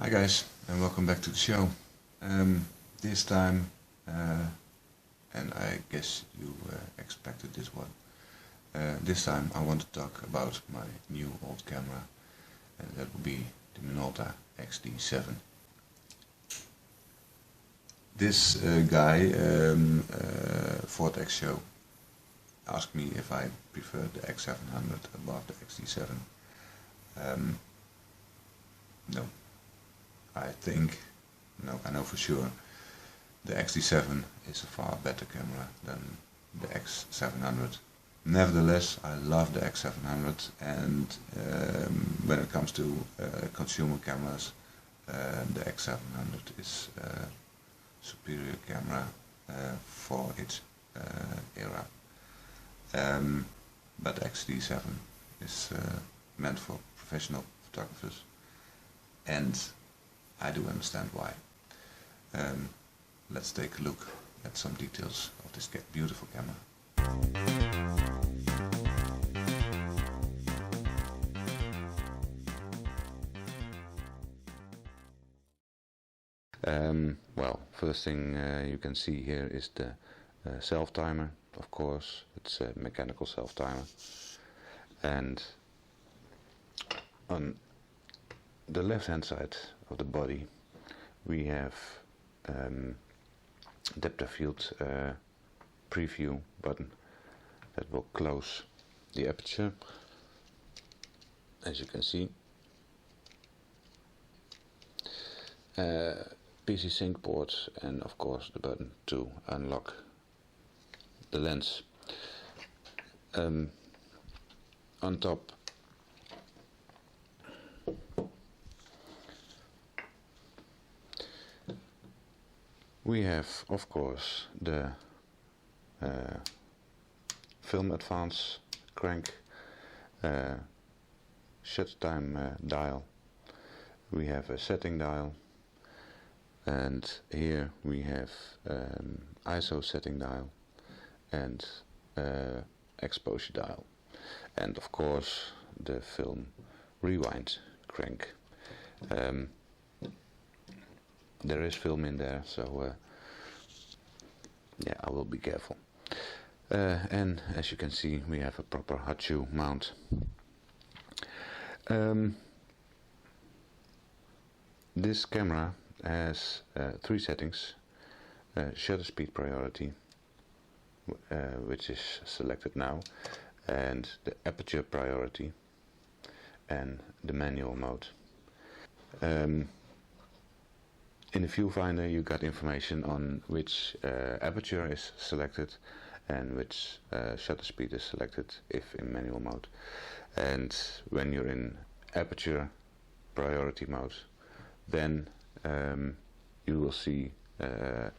Hi guys, and welcome back to the show. This time, and I guess you expected this one, this time I want to talk about my new old camera, and that will be the Minolta XD7. This guy, for the X show, asked me if I prefer the X700 above the XD7. No. I know for sure, the XD7 is a far better camera than the X700. Nevertheless, I love the X700, and when it comes to consumer cameras, the X700 is a superior camera for its era. But the XD7 is meant for professional photographers, and I do understand why. Let's take a look at some details of this beautiful camera. Well, first thing you can see here is the self-timer. Of course, it's a mechanical self-timer, and on the left-hand side of the body we have depth of field preview button that will close the aperture, as you can see. PC sync port, and of course the button to unlock the lens. On top we have, of course, the film advance crank, shutter time dial. We have a setting dial, and here we have ISO setting dial and exposure dial, and of course the film rewind crank. There is film in there, so yeah, I will be careful. And as you can see, we have a proper hot shoe mount. This camera has 3 settings: shutter speed priority, which is selected now, and the aperture priority, and the manual mode. In the viewfinder you got information on which aperture is selected and which shutter speed is selected if in manual mode. And when you're in aperture priority mode, then you will see the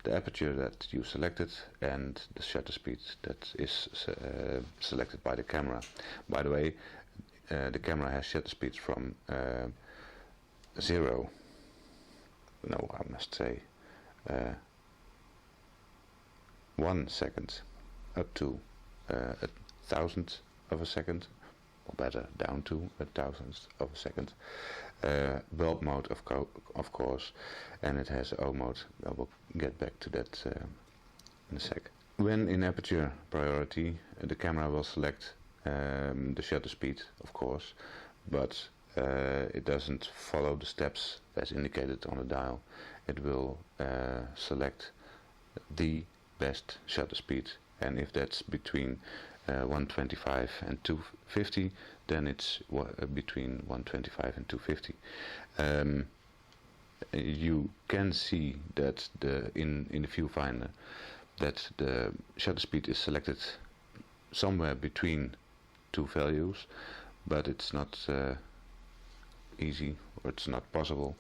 aperture that you selected and the shutter speed that is selected by the camera. By the way, the camera has shutter speeds from 0, no, I must say 1 second up to 1,000th of a second, or better, down to 1,000th of a second. Bulb mode, of course, and it has O mode. I will get back to that in a sec. When in aperture priority, the camera will select the shutter speed, of course, but it doesn't follow the steps as indicated on the dial. It will select the best shutter speed, and if that's between 125 and 250, then it's between 125 and 250. You can see that in the viewfinder that the shutter speed is selected somewhere between 2 values, but it's not easy, or it's not possible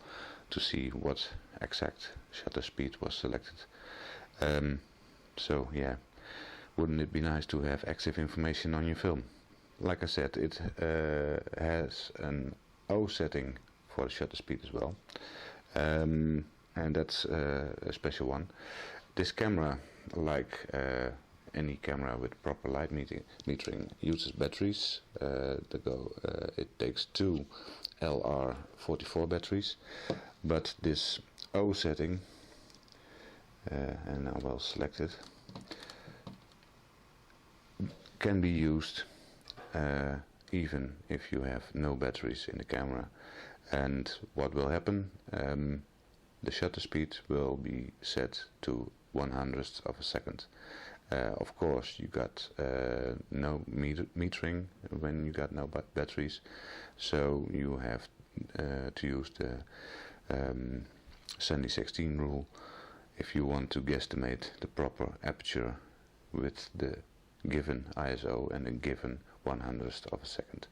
to see what exact shutter speed was selected. So yeah, wouldn't it be nice to have active information on your film? Like I said, it has an O setting for the shutter speed as well, and that's a special one. This camera, like any camera with proper light metering, uses batteries. It takes 2 LR44 batteries, but this O setting, and I will select it, can be used even if you have no batteries in the camera. And what will happen, the shutter speed will be set to 1/100th of a second. Of course, you got no metering when you got no batteries, so you have to use the Sandy 16 rule if you want to guesstimate the proper aperture with the given ISO and a given 1/100th of a second.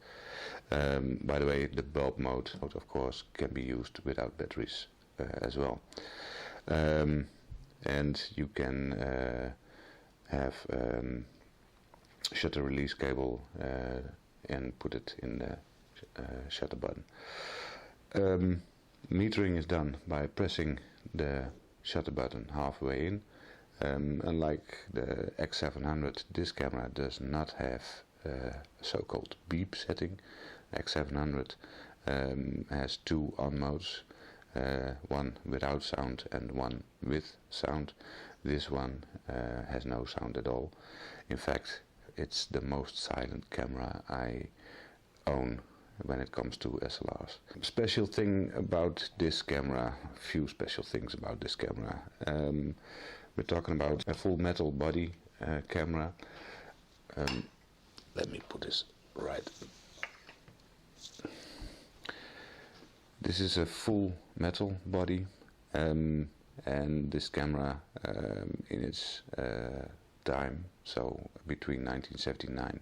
By the way, the bulb mode, of course, can be used without batteries as well. And you can have shutter release cable and put it in the shutter button. Metering is done by pressing the shutter button halfway in. Unlike the X700, this camera does not have a so-called beep setting. X700 has two on modes, one without sound and one with sound. This one has no sound at all. In fact, it's the most silent camera I own when it comes to SLRs. Special thing about this camera, few special things about this camera. We're talking about a full metal body camera. Let me put this right. This is a full metal body, and this camera in its time, so between 1979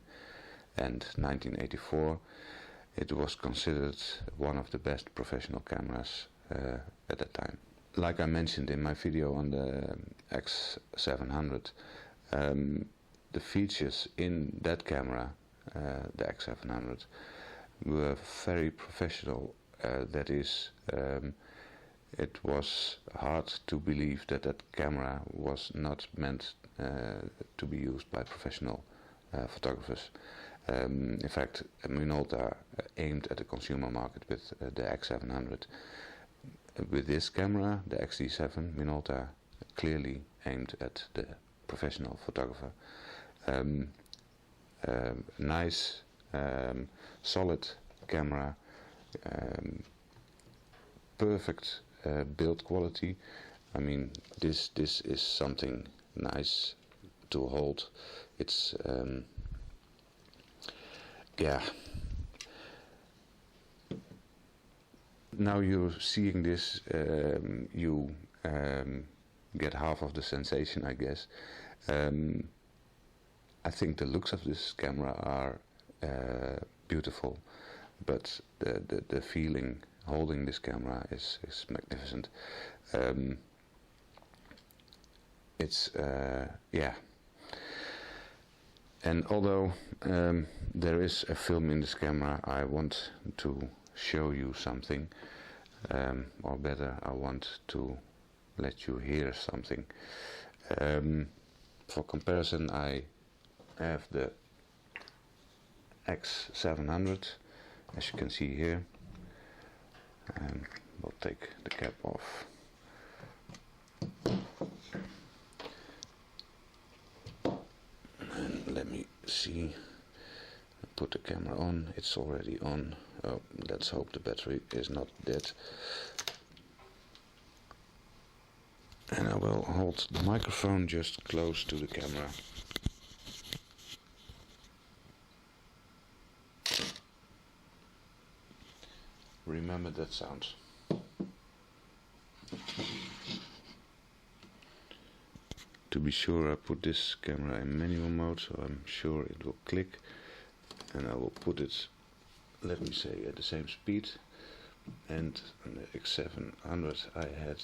and 1984, it was considered one of the best professional cameras at that time. Like I mentioned in my video on the X700, the features in that camera, the X700, were very professional. That is, it was hard to believe that that camera was not meant to be used by professional photographers. In fact, Minolta aimed at the consumer market with the X700. With this camera, the XD7, Minolta clearly aimed at the professional photographer. Nice, solid camera, perfect build quality. I mean, this is something nice to hold. It's yeah. Now you're seeing this, you get half of the sensation, I guess. I think the looks of this camera are beautiful, but the feeling holding this camera is magnificent. It's yeah. And although there is a film in this camera, I want to show you something, or better, I want to let you hear something. For comparison, I have the X700, as you can see here. We'll take the cap off. And let me see. Put the camera on. It's already on. Oh, let's hope the battery is not dead. And I will hold the microphone just close to the camera. Remember that sound. To be sure, I put this camera in manual mode, so I'm sure it will click. And I will put it, let me say, at the same speed. And on the X700 I had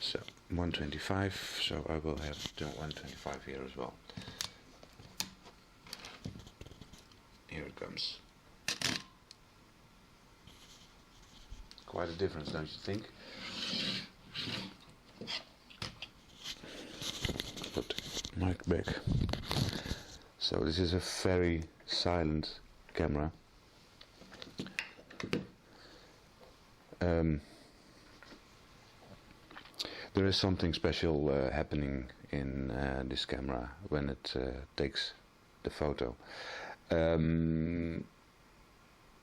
so 125, so I will have the 125 here as well. Here it comes. Quite a difference, don't you think? Put the mic back. So this is a very silent camera, there is something special happening in this camera when it takes the photo.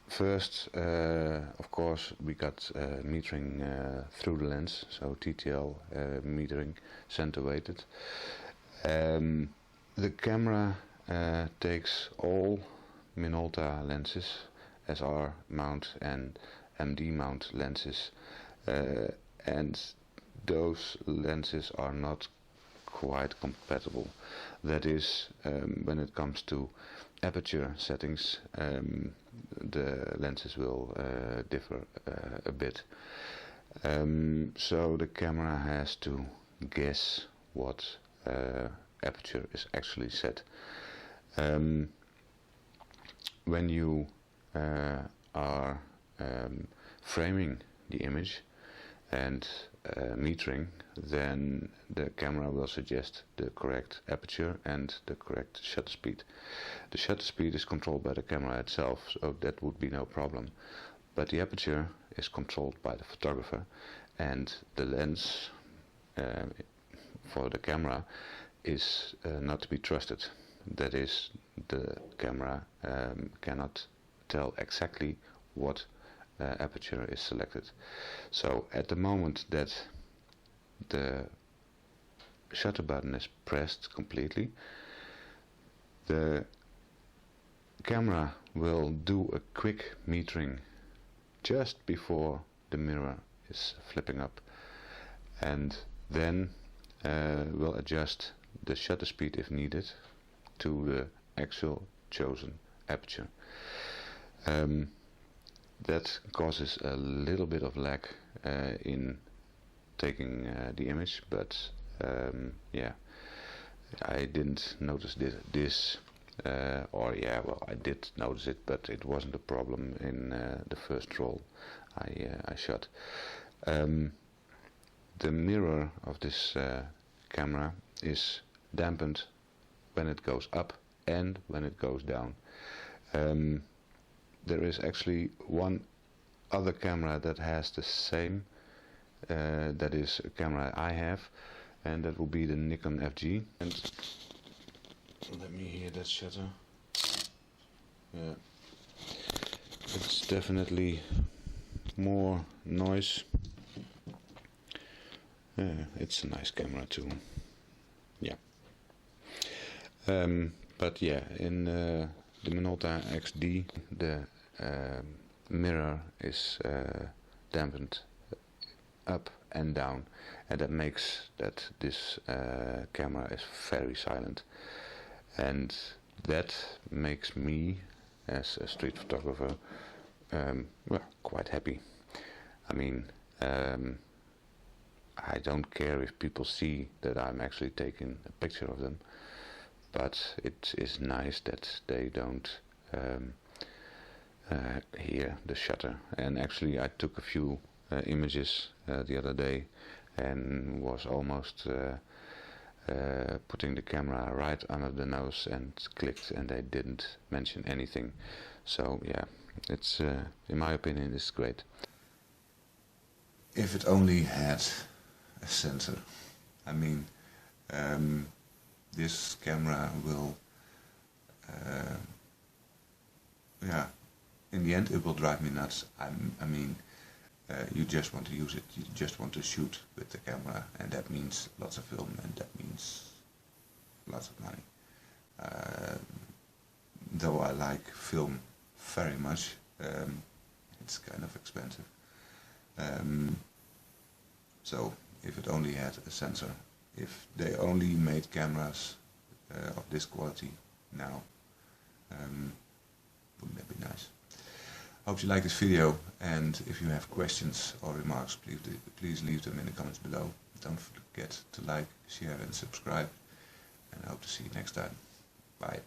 First, of course, we got metering through the lens, so TTL metering, center weighted. The camera takes all Minolta lenses, SR mount and MD mount lenses, and those lenses are not quite compatible. That is, when it comes to aperture settings, the lenses will differ a bit. So the camera has to guess what aperture is actually set. When you are framing the image and metering, then the camera will suggest the correct aperture and the correct shutter speed. The shutter speed is controlled by the camera itself, so that would be no problem. But the aperture is controlled by the photographer, and the lens for the camera is not to be trusted. That is, the camera cannot tell exactly what aperture is selected. So at the moment that the shutter button is pressed completely, the camera will do a quick metering just before the mirror is flipping up, and then will adjust the shutter speed if needed to the actual chosen aperture. That causes a little bit of lag in taking the image, but yeah, I didn't notice this, or yeah, well, I did notice it, but it wasn't a problem in the first roll I shot. The mirror of this camera is dampened when it goes up and when it goes down. There is actually one other camera that has the same, that is a camera I have, and that will be the Nikon FG. And let me hear that shutter. Yeah, it's definitely more noise. It's a nice camera too. Yeah. But yeah, in the Minolta XD, the mirror is dampened up and down, and that makes that this camera is very silent, and that makes me as a street photographer well, quite happy. I mean, I don't care if people see that I'm actually taking a picture of them, but it is nice that they don't hear the shutter. And actually I took a few images the other day and was almost putting the camera right under the nose and clicked, and they didn't mention anything. So yeah, it's in my opinion, it's great. If it only had a sensor, I mean, this camera will, yeah, in the end it will drive me nuts. I mean, you just want to use it, you just want to shoot with the camera, and that means lots of film, and that means lots of money. Though I like film very much, it's kind of expensive. So if it only had a sensor, if they only made cameras of this quality now, wouldn't that be nice? Hope you like this video, and if you have questions or remarks, please leave them in the comments below. Don't forget to like, share and subscribe, and I hope to see you next time. Bye.